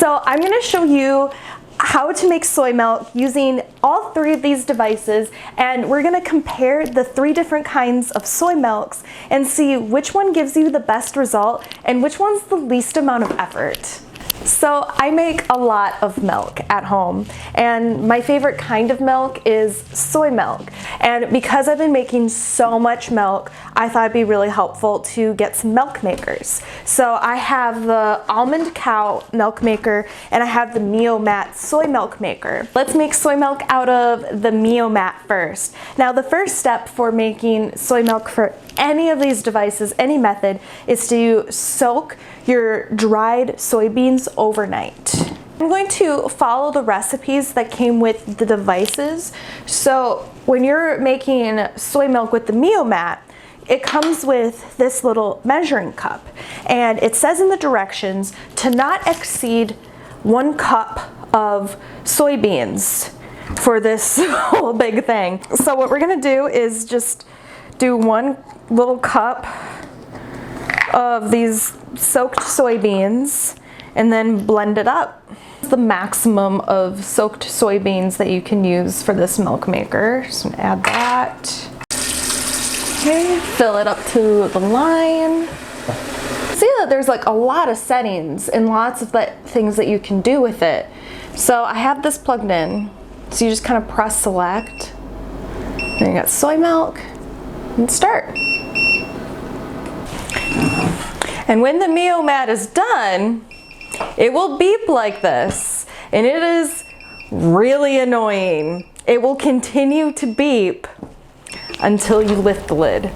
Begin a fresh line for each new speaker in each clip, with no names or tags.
So I'm going to show you how to make soy milk using all three of these devices, and we're going to compare the three different kinds of soy milks and see which one gives you the best result and which one's the least amount of effort. So I make a lot of milk at home, and my favorite kind of milk is soy milk. And because I've been making so much milk, I thought it'd be really helpful to get some milk makers. So I have the Almond Cow milk maker and I have the Mio Mat soy milk maker. Let's make soy milk out of the Mio Mat first. Now the first step for making soy milk for any of these devices, any method, is to soak your dried soybeans overnight. I'm going to follow the recipes that came with the devices. So when you're making soy milk with the Mio Mat, it comes with this little measuring cup, and it says in the directions to not exceed 1 cup of soybeans for this whole big thing. So what we're gonna do is just do 1 little cup of these soaked soybeans and then blend it up. The maximum of soaked soybeans that you can use for this milk maker. Just gonna add that. Okay, fill it up to the line. See that there's like a lot of settings and lots of things that you can do with it. So I have this plugged in. So you just kind of press select. Then you got soy milk and start. And when the Mio Mat is done, it will beep like this, and it is really annoying. It will continue to beep until you lift the lid.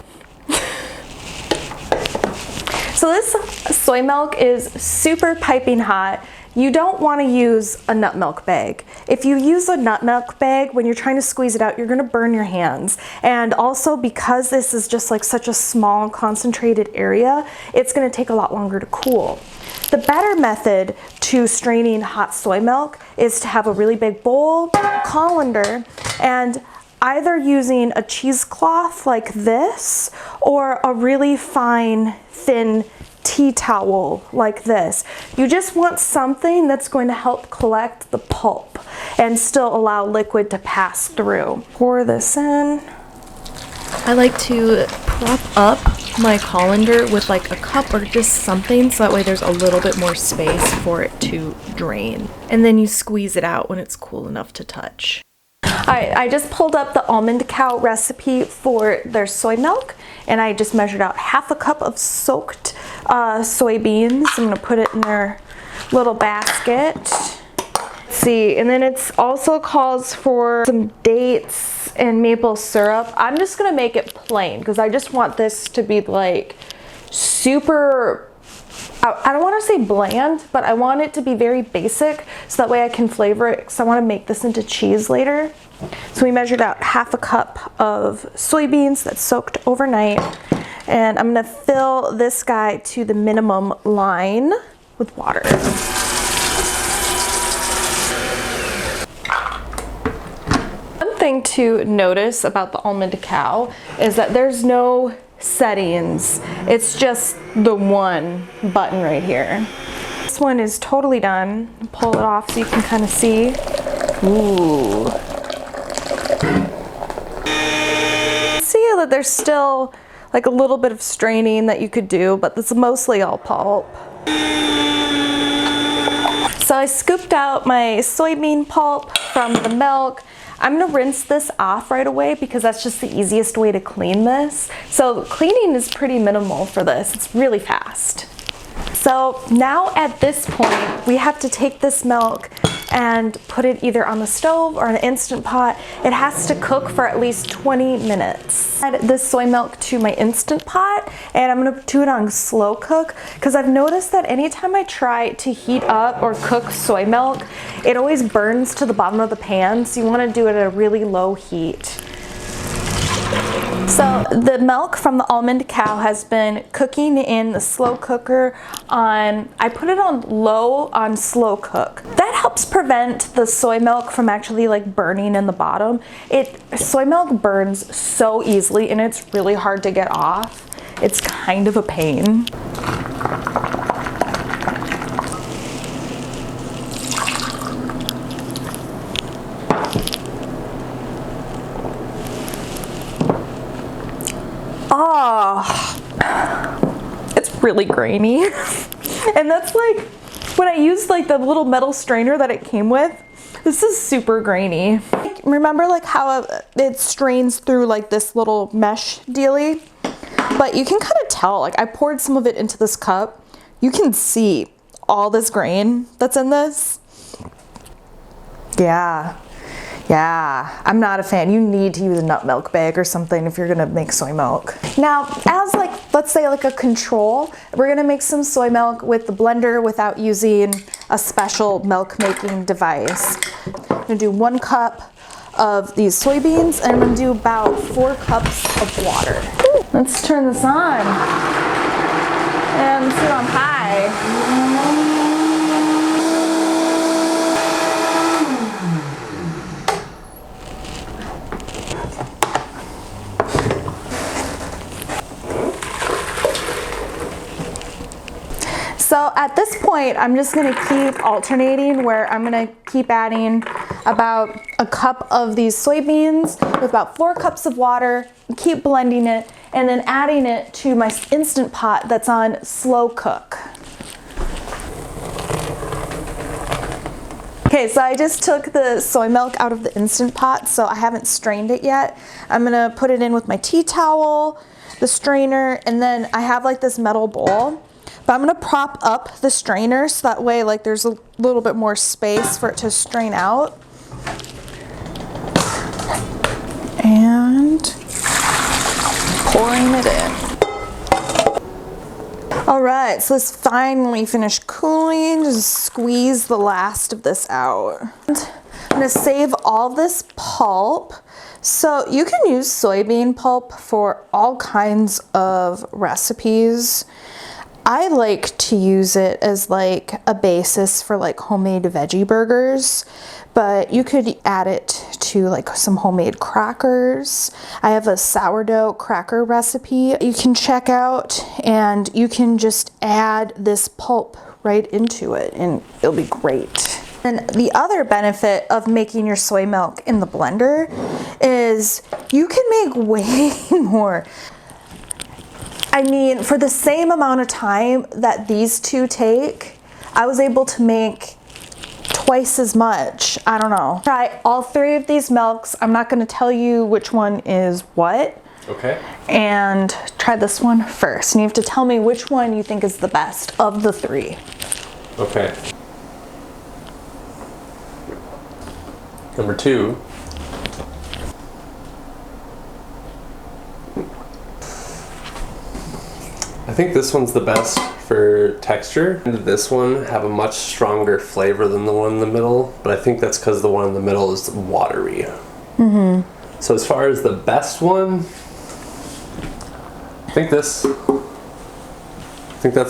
So this soy milk is super piping hot. You don't want to use a nut milk bag. If you use a nut milk bag, when you're trying to squeeze it out, you're gonna burn your hands. And also because this is just like such a small concentrated area, it's gonna take a lot longer to cool. The better method to straining hot soy milk is to have a really big bowl, colander, and either using a cheesecloth like this or a really fine, thin tea towel like this. You just want something that's going to help collect the pulp and still allow liquid to pass through. Pour this in.
I like to prop up my colander with like a cup or just something so that way there's a little bit more space for it to drain. And then you squeeze it out when it's cool enough to touch.
Alright, I just pulled up the Almond Cow recipe for their soy milk, and I just measured out 1/2 cup of soaked soybeans. I'm going to put it in their little basket. Let's see, and then it's also calls for some dates and maple syrup. I'm just going to make it plain because I just want this to be like super, I don't want to say bland, but I want it to be very basic so that way I can flavor it because I want to make this into cheese later. So we measured out 1/2 cup of soybeans that's soaked overnight, and I'm going to fill this guy to the minimum line with water. One thing to notice about the Almond Cow is that there's no settings. It's just the one button right here. This one is totally done. Pull it off so you can kind of see. Ooh. See that there's still like a little bit of straining that you could do, but it's mostly all pulp. So I scooped out my soybean pulp from the milk. I'm gonna rinse this off right away because that's just the easiest way to clean this. So cleaning is pretty minimal for this. It's really fast. So now at this point, we have to take this milk and put it either on the stove or in an Instant Pot. It has to cook for at least 20 minutes. Add this soy milk to my Instant Pot, and I'm gonna do it on slow cook because I've noticed that anytime I try to heat up or cook soy milk, it always burns to the bottom of the pan, so you wanna do it at a really low heat. So the milk from the Almond Cow has been cooking in the slow cooker on, I put it on low on slow cook. That helps prevent the soy milk from actually like burning in the bottom. Soy milk burns so easily and it's really hard to get off. It's kind of a pain. really grainy. And that's like, when I used like the little metal strainer that it came with, this is super grainy. Remember like how it strains through like this little mesh dealie? But you can kind of tell, like I poured some of it into this cup. You can see all this grain that's in this. Yeah, I'm not a fan. You need to use a nut milk bag or something if you're gonna make soy milk. Now, as like, let's say like a control, we're gonna make some soy milk with the blender without using a special milk making device. I'm gonna do 1 cup of these soybeans, and I'm gonna do about 4 cups of water. Let's turn this on and let's put it on high. So at this point, I'm just gonna keep alternating where I'm gonna keep adding about a cup of these soybeans with about 4 cups of water, keep blending it, and then adding it to my Instant Pot that's on slow cook. Okay, so I just took the soy milk out of the Instant Pot, so I haven't strained it yet. I'm gonna put it in with my tea towel, the strainer, and then I have like this metal bowl. But I'm gonna prop up the strainer so that way like there's a little bit more space for it to strain out. And pouring it in. All right, so this finally finished cooling. Just squeeze the last of this out. I'm gonna save all this pulp. So you can use soybean pulp for all kinds of recipes. I like to use it as like a basis for like homemade veggie burgers, but you could add it to like some homemade crackers. I have a sourdough cracker recipe you can check out, and you can just add this pulp right into it and it'll be great. And the other benefit of making your soy milk in the blender is you can make way more. I mean, for the same amount of time that these two take, I was able to make twice as much. I don't know. Try all 3 of these milks. I'm not gonna tell you which one is what.
Okay.
And try this one first. And you have to tell me which one you think is the best of the 3.
Okay. Number 2. I think this one's the best for texture. This one have a much stronger flavor than the one in the middle, but I think that's because the one in the middle is watery. Mm-hmm. So as far as the best one, I think that's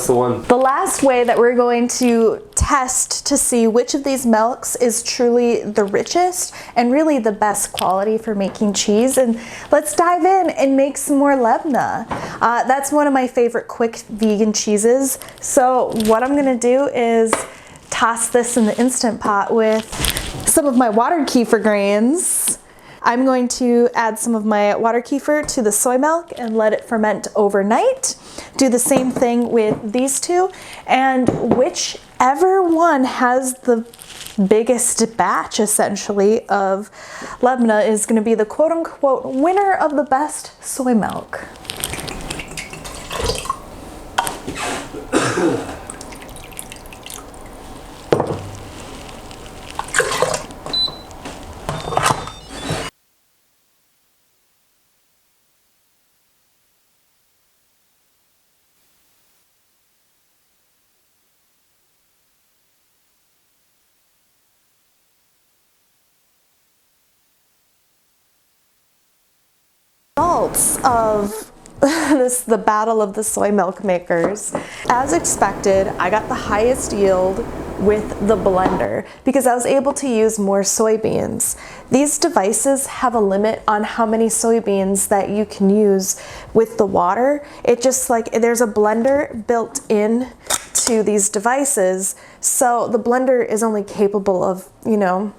the one.
The last way that we're going to test to see which of these milks is truly the richest and really the best quality for making cheese. And let's dive in and make some more Labneh. That's one of my favorite quick vegan cheeses. So what I'm gonna do is toss this in the Instant Pot with some of my water kefir grains. I'm going to add some of my water kefir to the soy milk and let it ferment overnight. Do the same thing with these two, and whichever one has the biggest batch essentially of Labneh is going to be the quote-unquote winner of the best soy milk. Results of the battle of the soy milk makers. As expected, I got the highest yield with the blender because I was able to use more soybeans. These devices have a limit on how many soybeans that you can use with the water. It just like, there's a blender built in to these devices, so the blender is only capable of, you know,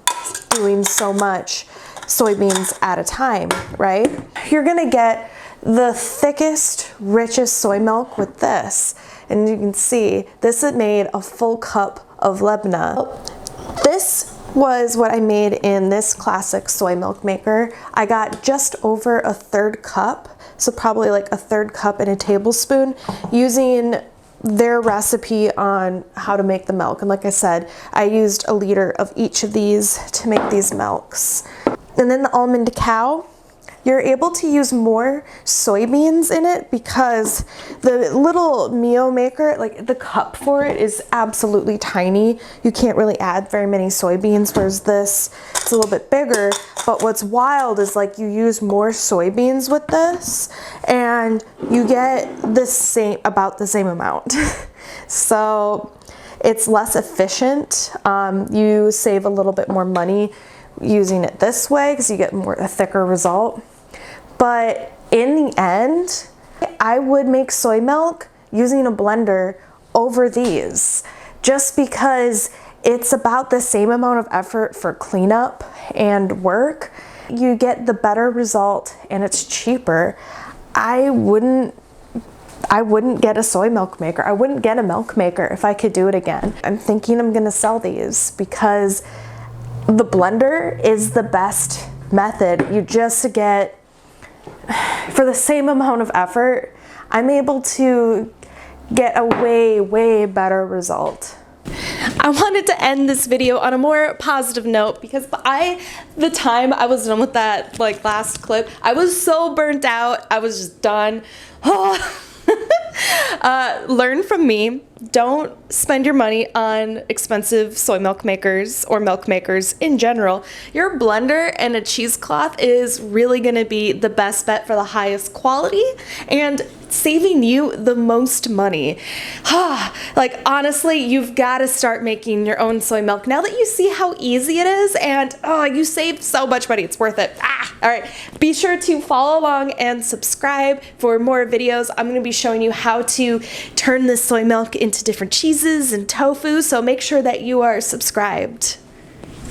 doing so much soybeans at a time, right? You're gonna get the thickest, richest soy milk with this. And you can see this made a full cup of Labneh. This was what I made in this classic soy milk maker. I got just over a third cup, so probably like a third cup and a tablespoon, using their recipe on how to make the milk. And like I said, I used a liter of each of these to make these milks. And then the Almond Cow, you're able to use more soybeans in it because the little Mio maker, like the cup for it is absolutely tiny. You can't really add very many soybeans, whereas this, it's a little bit bigger. But what's wild is like you use more soybeans with this and you get about the same amount. So it's less efficient. You save a little bit more money using it this way because you get a thicker result. But in the end, I would make soy milk using a blender over these, just because it's about the same amount of effort for cleanup and work. You get the better result and it's cheaper. I wouldn't get a soy milk maker. I wouldn't get a milk maker if I could do it again. I'm thinking I'm gonna sell these because the blender is the best method. You just get, for the same amount of effort, I'm able to get a way, way better result. I wanted to end this video on a more positive note because the time I was done with that last clip, I was so burnt out. I was just done. Learn from me. Don't spend your money on expensive soy milk makers or milk makers in general. Your blender and a cheesecloth is really going to be the best bet for the highest quality and saving you the most money. Honestly, you've got to start making your own soy milk now that you see how easy it is, and you saved so much money. It's worth it. All right, be sure to follow along and subscribe for more videos. I'm going to be showing you how to turn this soy milk into different cheeses and tofu, so make sure that you are subscribed.